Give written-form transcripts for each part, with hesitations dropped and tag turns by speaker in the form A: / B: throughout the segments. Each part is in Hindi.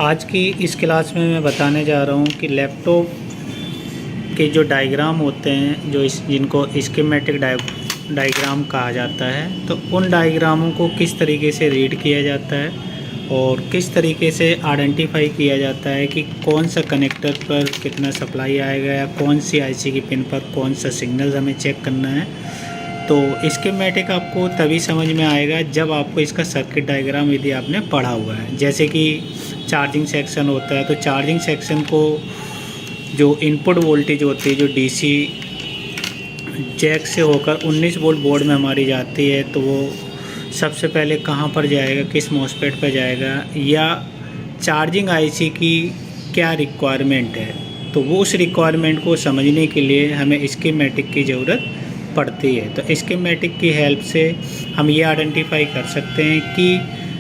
A: आज की इस क्लास में मैं बताने जा रहा हूँ कि लैपटॉप के जो डायग्राम होते हैं जिनको स्कीमेटिक डायग्राम कहा जाता है, तो उन डायग्रामों को किस तरीके से रीड किया जाता है और किस तरीके से आइडेंटिफाई किया जाता है कि कौन सा कनेक्टर पर कितना सप्लाई आएगा या कौन सी आईसी की पिन पर कौन सा सिग्नल हमें चेक करना है। तो स्कीमेटिक आपको तभी समझ में आएगा जब आपको इसका सर्किट डायग्राम यदि आपने पढ़ा हुआ है। जैसे कि चार्जिंग सेक्शन होता है, तो चार्जिंग सेक्शन को जो इनपुट वोल्टेज होती है जो डीसी जैक से होकर 19 वोल्ट बोर्ड में हमारी जाती है, तो वो सबसे पहले कहाँ पर जाएगा, किस मॉसफेट पर जाएगा, या चार्जिंग आईसी की क्या रिक्वायरमेंट है, तो वो उस रिक्वायरमेंट को समझने के लिए हमें स्कीमेटिक की ज़रूरत पड़ती है। तो स्कीमेटिक की हेल्प से हम ये आइडेंटिफाई कर सकते हैं कि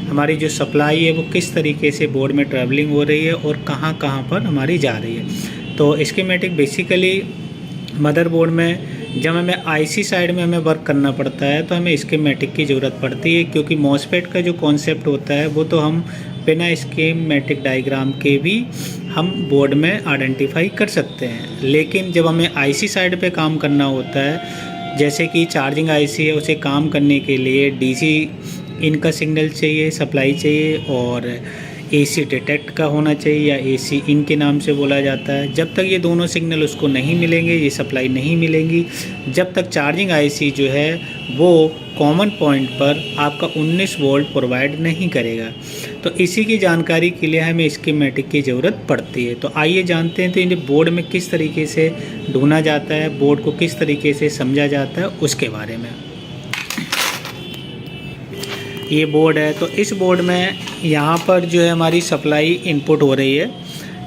A: हमारी जो सप्लाई है वो किस तरीके से बोर्ड में ट्रैवलिंग हो रही है और कहाँ कहाँ पर हमारी जा रही है। तो स्कीमेटिक बेसिकली मदरबोर्ड में जब हमें आईसी साइड में हमें वर्क करना पड़ता है तो हमें स्कीमेटिक की ज़रूरत पड़ती है, क्योंकि मॉसफेट का जो कॉन्सेप्ट होता है वो तो हम बिना स्कीमेटिक डायग्राम के भी हम बोर्ड में आइडेंटिफाई कर सकते हैं। लेकिन जब हमें आईसी साइड पे काम करना होता है, जैसे कि चार्जिंग आईसी है, उसे काम करने के लिए डीसी इनका सिग्नल चाहिए, सप्लाई चाहिए, और एसी डिटेक्ट का होना चाहिए या एसी इन के नाम से बोला जाता है। जब तक ये दोनों सिग्नल उसको नहीं मिलेंगे, ये सप्लाई नहीं मिलेंगी, जब तक चार्जिंग आईसी जो है वो कॉमन पॉइंट पर आपका 19 वोल्ट प्रोवाइड नहीं करेगा। तो इसी की जानकारी के लिए हमें स्कीमेटिक की ज़रूरत पड़ती है। तो आइए जानते हैं तो इन्हें बोर्ड में किस तरीके से ढूंढा जाता है, बोर्ड को किस तरीके से समझा जाता है उसके बारे में। ये बोर्ड है, तो इस बोर्ड में यहाँ पर जो है हमारी सप्लाई इनपुट हो रही है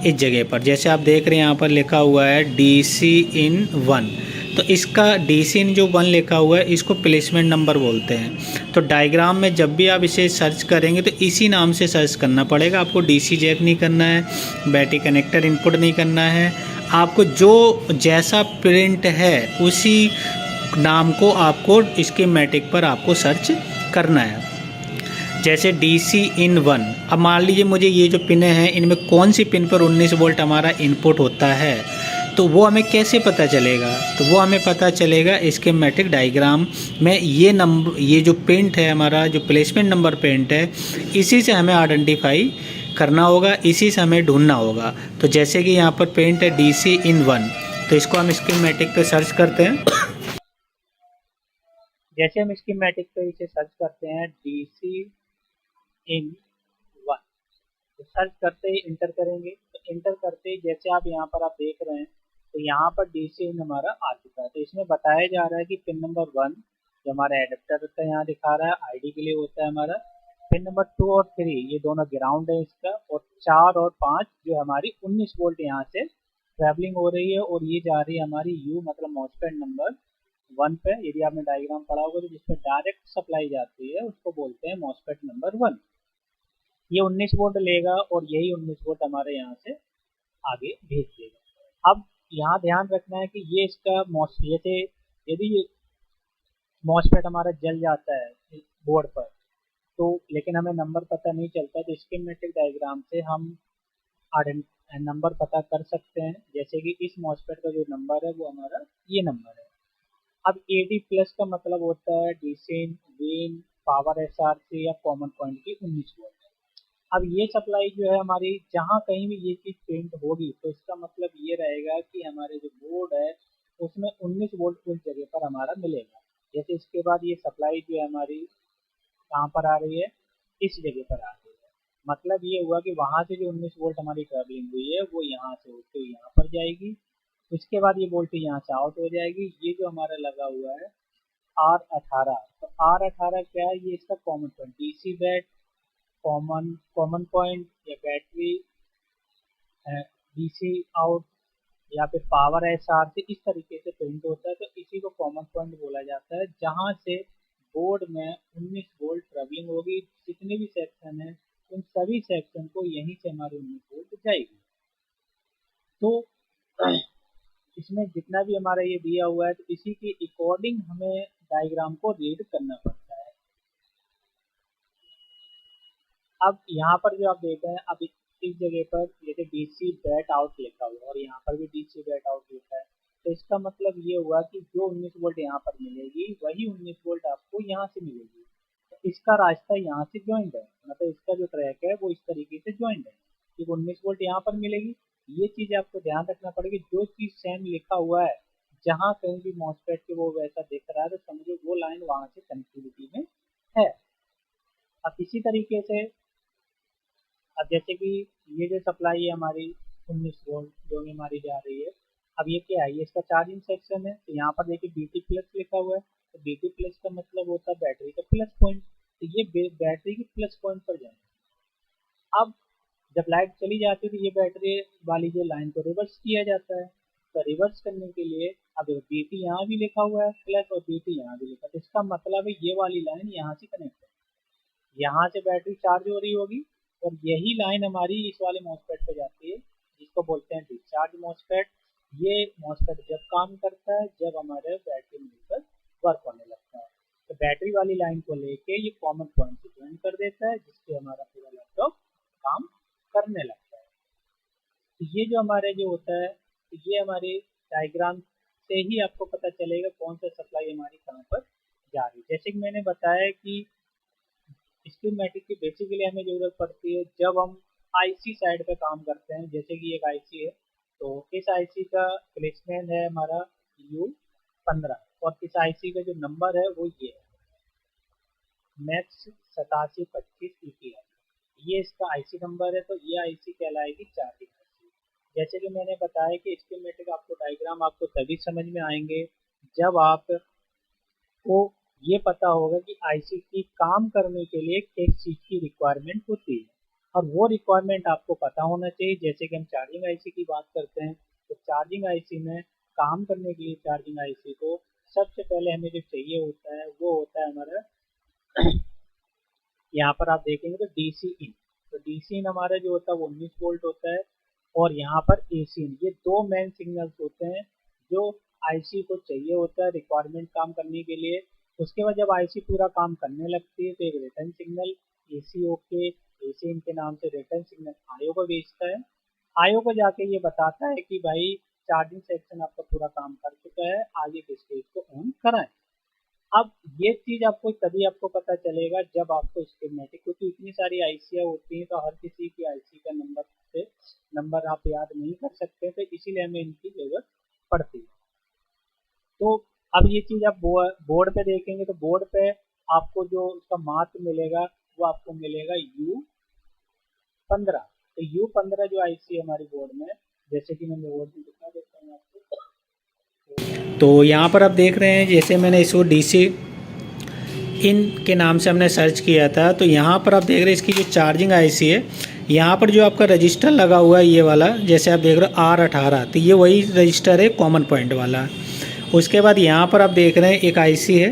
A: इस जगह पर। जैसे आप देख रहे हैं यहाँ पर लिखा हुआ है DC-in-1, तो इसका DC-in-1 लिखा हुआ है, इसको प्लेसमेंट नंबर बोलते हैं। तो डायग्राम में जब भी आप इसे सर्च करेंगे तो इसी नाम से सर्च करना पड़ेगा। आपको DC जैक नहीं करना है, बैटरी कनेक्टर इनपुट नहीं करना है, आपको जो जैसा प्रिंट है उसी नाम को आपको स्कीमेटिक पर आपको सर्च करना है। जैसे DC-in-1, अब मान लीजिए मुझे ये जो पिनें हैं इनमें कौन सी पिन पर 19 वोल्ट हमारा इनपुट होता है, तो वो हमें कैसे पता चलेगा? तो वो हमें पता चलेगा स्कीमेटिक डायग्राम में। ये नंबर, ये जो प्रिंट है हमारा, जो प्लेसमेंट नंबर प्रिंट है, इसी से हमें आइडेंटिफाई करना होगा, इसी से हमें ढूंढना होगा। तो जैसे कि यहाँ पर प्रिंट है DC-in-1, तो इसको हम स्कीमेटिक पे सर्च करते हैं। जैसे हम स्कीमेटिक पे इसे सर्च करते हैं DC-in-1, तो सर्च करते ही इंटर करेंगे, तो इंटर करते ही जैसे आप देख रहे हैं, तो यहाँ पर DC-in हमारा आ चुका है। तो इसमें बताया जा रहा है कि पिन नंबर 1 जो हमारा एडेप्टर होता है यहाँ दिखा रहा है, आईडी के लिए होता है हमारा। पिन नंबर 2 और 3 ये दोनों ग्राउंड है इसका, और 4 और 5 जो हमारी 19 वोल्ट यहाँ से ट्रैवलिंग हो रही है, और ये जा रही है हमारी यू मतलब मॉसफेट नंबर 1 पे। यदि आपने डायग्राम पढ़ा होगा तो जिसपे डायरेक्ट सप्लाई जाती है उसको बोलते हैं मॉसफेट नंबर 1। ये 19 वोल्ट लेगा और यही 19 वोल्ट हमारे यहाँ से आगे भेज देगा। अब यहाँ ध्यान रखना है कि ये इसका जैसे यदि ये मॉसफेट हमारा जल जाता है बोर्ड पर, तो लेकिन हमें नंबर पता नहीं चलता, तो स्कीमेटिक डायग्राम से हम नंबर पता कर सकते हैं। जैसे कि इस मॉसफेट का जो नंबर है वो हमारा ये नंबर है। अब AD प्लस का मतलब होता है DC-in, वेन, पावर SRC या कॉमन पॉइंट की 19 वोल्ट। अब ये सप्लाई जो है हमारी जहाँ कहीं भी ये चीज़ प्रिंट होगी, तो इसका मतलब ये रहेगा कि हमारे जो बोर्ड है उसमें 19 वोल्ट उस जगह पर हमारा मिलेगा। जैसे इसके बाद ये सप्लाई जो है हमारी कहाँ पर आ रही है, इस जगह पर आ रही है। मतलब ये हुआ कि वहाँ से जो 19 वोल्ट हमारी ट्रैवलिंग हुई है वो यहाँ से होते हुए यहाँ पर जाएगी। इसके बाद ये वोल्टेज यहाँ से आउट हो जाएगी। ये जो हमारा लगा हुआ है R18, तो R18 क्या है, ये इसका common point, DC bat, common common point या बैटरी, DC आउट या फिर पावर SR से इस तरीके से प्रिंट होता है। तो इसी को कॉमन पॉइंट बोला जाता है, जहाँ से बोर्ड में 19 वोल्ट ट्रैवलिंग होगी। जितने भी सेक्शन है उन सभी सेक्शन को यहीं से हमारी 19 वोल्ट जाएगी। तो इसमें जितना भी हमारा ये दिया हुआ है, तो इसी के अकॉर्डिंग हमें डायग्राम को रीड करना पड़ता है। अब यहाँ पर जो आप देख रहे हैं, अब इस जगह पर जैसे डीसी बैट आउट लिखा हुआ और यहाँ पर भी डीसी बैट आउट लिखा है, तो इसका मतलब ये हुआ कि जो 19 वोल्ट यहाँ पर मिलेगी वही 19 वोल्ट आपको यहाँ से मिलेगी। तो इसका रास्ता यहाँ से ज्वाइंट है, मतलब इसका जो ट्रैक है वो इस तरीके से ज्वाइंट है कि 19 वोल्ट यहाँ पर मिलेगी। ये चीज़ आपको ध्यान रखना पड़ेगी, जो चीज़ सेम लिखा हुआ है जहाँ कहीं भी मॉसफेट के वो वैसा दिख रहा है तो समझो वो लाइन वहाँ से कनेक्टिविटी में है। अब इसी तरीके से अब जैसे कि ये जो सप्लाई है हमारी 19 वोल्ट जो भी हमारी जा रही है, अब ये क्या है, ये इसका चार्जिंग सेक्शन है। तो यहाँ पर देखिए BT प्लस लिखा हुआ है, तो BT प्लस का मतलब होता है बैटरी का प्लस पॉइंट, तो ये बैटरी के प्लस पॉइंट पर जाएंगे। अब जब लाइट चली जाती है तो ये बैटरी वाली जो लाइन को रिवर्स किया जाता है, तो रिवर्स करने के लिए अब BT यहाँ भी लिखा हुआ है प्लस और BT यहाँ भी लिखा है, तो इसका मतलब है ये वाली लाइन यहाँ से कनेक्ट है, यहाँ से बैटरी चार्ज हो रही होगी और यही लाइन हमारी इस वाले मॉसफेट पे जाती है जिसको बोलते हैं डिस्चार्ज मॉसफेट। ये मॉसफेट जब काम करता है जब हमारे बैटरी मिलकर वर्क होने लगता है, तो बैटरी वाली लाइन को लेके ये कॉमन पॉइंट से ज्वाइन कर देता है जिससे हमारा पूरा लैपटॉप काम करने लगता है। तो ये जो हमारे जो होता है, तो ये हमारे डायग्राम से ही आपको पता चलेगा कौन सा सप्लाई हमारी कहाँ पर जा रही है। जैसे कि मैंने बताया कि स्कीमेटिक की बेसिकली हमें ज़रूरत पड़ती है जब हम आईसी साइड पे काम करते हैं। जैसे कि एक आईसी है, तो इस आईसी का प्लेसमेंट है हमारा U15 और इस आईसी का जो नंबर है वो ये है मैक्स 8725 ETI, ये इसका आईसी नंबर है। तो ये आईसी कहलाएगी चार्जिंग आईसी। जैसे कि मैंने बताया कि स्कीमेटिक आपको डायग्राम आपको तभी समझ में आएंगे जब आपको ये पता होगा कि आईसी की काम करने के लिए एक चीज़ की रिक्वायरमेंट होती है और वो रिक्वायरमेंट आपको पता होना चाहिए। जैसे कि हम चार्जिंग आईसी की बात करते हैं, तो चार्जिंग आईसी में काम करने के लिए चार्जिंग आईसी को सबसे पहले हमें जो चाहिए होता है वो होता है हमारा यहाँ पर आप देखेंगे तो डीसी इन, तो डीसी इन हमारा जो होता है वो 19 वोल्ट होता है और यहाँ पर एसी इन, ये दो मेन सिग्नल्स होते हैं जो आईसी को चाहिए होता है रिक्वायरमेंट काम करने के लिए। उसके बाद जब आईसी पूरा काम करने लगती है तो एक return signal AC okay AC इन के नाम से रिटर्न सिग्नल आईओ को भेजता है। आईओ को जाके ये बताता है कि भाई चार्जिंग सेक्शन आपका पूरा काम कर चुका है, आगे के स्टेज को ऑन कराएं। अब ये चीज आपको तभी आपको पता चलेगा जब आपको स्कीमेटिक, क्योंकि इतनी सारी आईसियाँ होती हैं तो हर किसी की आईसी का नंबर आप याद नहीं कर सकते, तो इसीलिए हमें इनकी जरूरत पड़ती है। तो अब ये चीज आप बोर्ड पे देखेंगे तो बोर्ड पे आपको जो उसका मार्क मिलेगा वो आपको मिलेगा U15। तो U15 जो आईसी है हमारी बोर्ड में, जैसे कि मैं बोर्ड में दिखा देता हूँ आपको।
B: तो यहाँ पर आप देख रहे हैं जैसे मैंने इसको डीसी इन के नाम से हमने सर्च किया था, तो यहाँ पर आप देख रहे हैं इसकी जो चार्जिंग आईसी है, यहाँ पर जो आपका रजिस्टर लगा हुआ है ये वाला, जैसे आप देख रहे हो R18, तो ये वही रजिस्टर है कॉमन पॉइंट वाला। उसके बाद यहाँ पर आप देख रहे हैं एक आईसी है,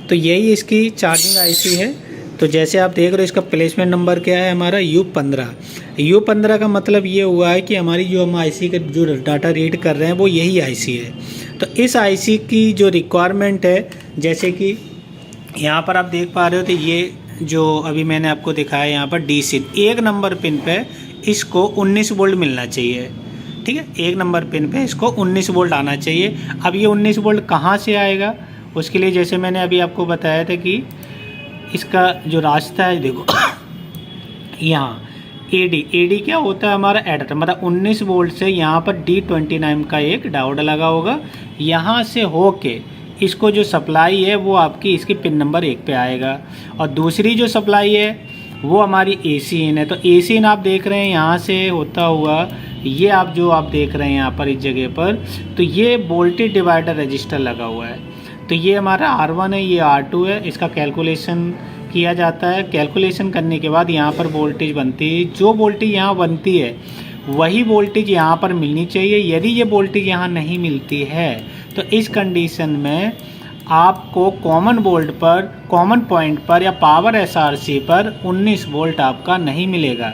B: तो यही इसकी चार्जिंग आईसी है। तो जैसे आप देख रहे हो इसका प्लेसमेंट नंबर क्या है हमारा U15। U15 का मतलब ये हुआ है कि हमारी जो हम आईसी का जो डाटा रीड कर रहे हैं वो यही आईसी है। तो इस आईसी की जो रिक्वायरमेंट है, जैसे कि यहाँ पर आप देख पा रहे हो, तो ये जो अभी मैंने आपको दिखाया यहाँ पर डीसी एक नंबर पिन पे इसको 19 वोल्ट मिलना चाहिए, ठीक है। एक नंबर पिन पे इसको 19 वोल्ट आना चाहिए। अब ये 19 वोल्ट कहाँ से आएगा, उसके लिए जैसे मैंने अभी आपको बताया था कि इसका जो रास्ता है देखो यहाँ एडी क्या होता है हमारा एडाप्टर, मतलब 19 वोल्ट से यहाँ पर D29 का एक डायोड लगा होगा, यहाँ से होके इसको जो सप्लाई है वो आपकी इसके पिन नंबर 1 पे आएगा। और दूसरी जो सप्लाई है वो हमारी AC इन है। तो AC इन आप देख रहे हैं यहाँ से होता हुआ ये आप देख रहे हैं यहाँ पर इस जगह पर, तो ये वोल्टेज डिवाइडर रजिस्टर लगा हुआ है। तो ये हमारा R1 है, ये R2 है, इसका कैलकुलेशन किया जाता है। कैलकुलेशन करने के बाद यहाँ पर वोल्टेज बनती है, जो वोल्टेज यहाँ बनती है वही वोल्टेज यहाँ पर मिलनी चाहिए। यदि ये वोल्टेज यहाँ नहीं मिलती है तो इस कंडीशन में आपको कॉमन पॉइंट पर या पावर SRC पर 19 वोल्ट आपका नहीं मिलेगा।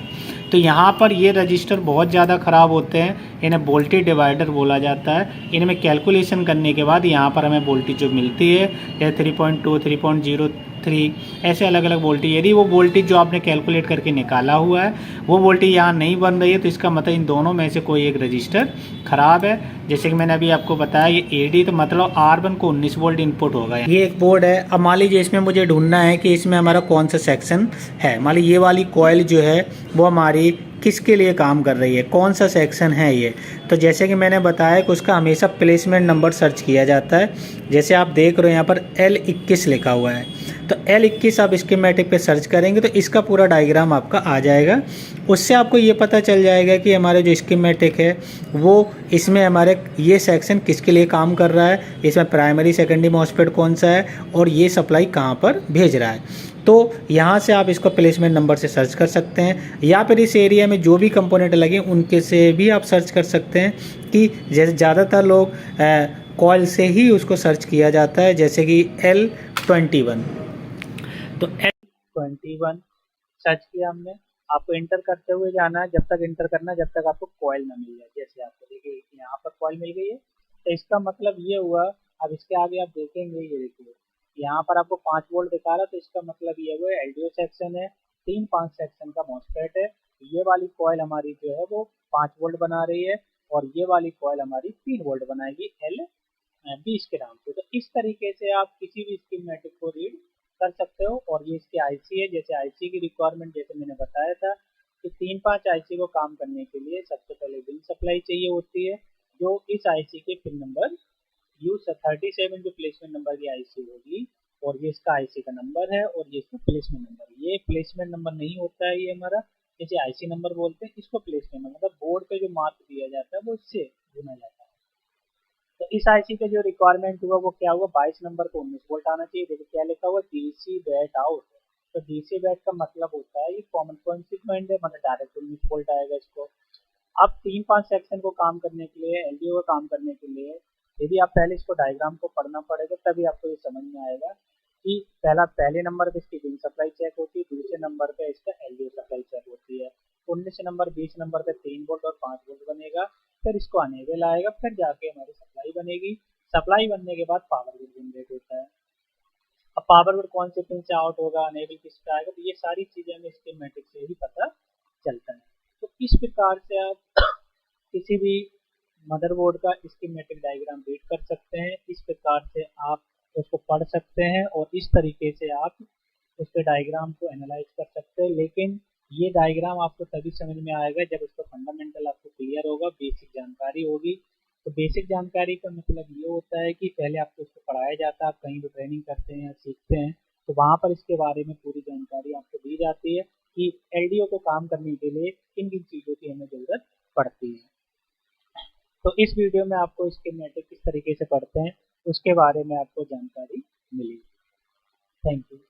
B: तो यहाँ पर ये रजिस्टर बहुत ज़्यादा ख़राब होते हैं, इन्हें वोल्टेज डिवाइडर बोला जाता है। इनमें कैलकुलेशन करने के बाद यहाँ पर हमें वोल्टेज जो मिलती है या 3.2, 3.0
A: 3 ऐसे अलग अलग वोल्टेज। यदि वो वोल्टेज जो आपने कैलकुलेट करके निकाला हुआ है वो वोल्टेज यहाँ नहीं बन रही है तो इसका मतलब इन दोनों में से कोई एक रजिस्टर ख़राब है। जैसे कि मैंने अभी आपको बताया ये AD तो मतलब R1 को 19 वोल्ट इनपुट होगा। ये एक बोर्ड है। अब मान लीजिए इसमें मुझे ढूंढना है कि इसमें हमारा कौन सा सेक्शन है। मान लीजिए ये वाली कॉइल जो है वो हमारी किसके लिए काम कर रही है, कौन सा सेक्शन है ये। तो जैसे कि मैंने बताया कि उसका हमेशा प्लेसमेंट नंबर सर्च किया जाता है। जैसे आप देख रहे हो यहाँ पर L21 लिखा हुआ है, तो L21 आप स्कीमेटिक पे सर्च करेंगे तो इसका पूरा डायग्राम आपका आ जाएगा। उससे आपको ये पता चल जाएगा कि हमारे जो स्कीमेटिक है वो इसमें हमारे ये सेक्शन किसके लिए काम कर रहा है, इसमें प्राइमरी सेकेंडरी मॉसफेट कौन सा है और ये सप्लाई कहाँ पर भेज रहा है। तो यहाँ से आप इसको प्लेसमेंट नंबर से सर्च कर सकते हैं, या फिर इस एरिया में जो भी कंपोनेंट लगे उनके से भी आप सर्च कर सकते हैं। कि जैसे ज़्यादातर लोग कॉइल से ही उसको सर्च किया जाता है, जैसे कि L21। तो L21 सर्च किया हमने, आपको इंटर करते हुए जाना है, जब तक इंटर करना जब तक आपको कॉइल ना मिल जाए। जैसे आपको देखिए यहाँ पर कॉइल मिल गई है तो इसका मतलब ये हुआ। अब इसके आगे आप देखेंगे, ये देखिए यहाँ पर आपको 5 वोल्ट दिखा रहा है तो इसका मतलब ये हुआ LDO सेक्शन है, 3-5 सेक्शन का मॉसफेट है। ये वाली कॉइल हमारी जो है वो 5 वोल्ट बना रही है और ये वाली कॉइल हमारी 3 वोल्ट बनाएगी L20 के नाम से। तो इस तरीके से आप किसी भी स्कीमेटिक को रीड कर सकते हो। और ये इसकी आईसी है। जैसे आईसी की रिक्वायरमेंट जैसे मैंने बताया था कि 3-5 आईसी को काम करने के लिए सबसे पहले विन सप्लाई चाहिए होती है, जो इस आईसी के पिन नंबर U37 जो प्लेसमेंट नंबर की आईसी होगी, और ये इसका आईसी का नंबर है और ये इसका प्लेसमेंट नंबर। ये प्लेसमेंट नंबर नहीं होता है, ये हमारा जैसे आईसी नंबर बोलते हैं, इसको प्लेसमेंट नंबर मतलब बोर्ड पे जो मार्क दिया जाता है वो इससे गुना जाता है। तो इस आईसी का जो रिक्वायरमेंट हुआ वो क्या हुआ, 22 नंबर को 19 वोल्ट आना चाहिए। देखिए क्या लिखा हुआ, डीसी बैट आउट। तो डीसी बैट का मतलब होता है ये कॉमन कॉन्सिक्वेंट है, मतलब डायरेक्ट 19 वोल्ट आएगा इसको। अब 3-5 सेक्शन को काम करने के लिए, एलडीओ को काम करने के लिए, यदि आप पहले इसको डायग्राम को पढ़ना पड़ेगा तभी आपको ये समझ में आएगा कि पहले नंबर पे इसकी विन सप्लाई चेक होती है, दूसरे नंबर पे इसका एलडीओ सप्लाई चेक होती है। 19 नंबर 20 नंबर पे 3 वोल्ट और 5 वोल्ट बनेगा, फिर इसको अनेबल आएगा, फिर जाके हमारी सप्लाई बनेगी। सप्लाई बनने के बाद पावर ग्रिड जनरेट होता है। अब पावर ग्रिड कौन से पिन से आउट होगा, अनेबल किस पे आएगा, तो ये सारी चीजें हमें स्कीमेटिक से ही पता चलता है। तो इस प्रकार से आप किसी भी मदरबोर्ड का स्कीमेटिक डायग्राम रीड कर सकते हैं। इस प्रकार से आप उसको पढ़ सकते हैं और इस तरीके से आप उसके डायग्राम को एनालाइज कर सकते हैं। लेकिन ये डायग्राम आपको तभी समझ में आएगा जब उसका फंडामेंटल आपको क्लियर होगा, बेसिक जानकारी होगी। तो बेसिक जानकारी का मतलब ये होता है कि पहले आपको उसको पढ़ाया जाता है, आप कहीं भी ट्रेनिंग करते हैं या सीखते हैं तो वहाँ पर इसके बारे में पूरी जानकारी आपको दी जाती है कि एलडीओ को काम करने के लिए किन किन चीज़ों की हमें ज़रूरत पड़ती है। तो इस वीडियो में आपको स्कीमेटिक किस तरीके से पढ़ते हैं उसके बारे में आपको जानकारी मिली। Thank you.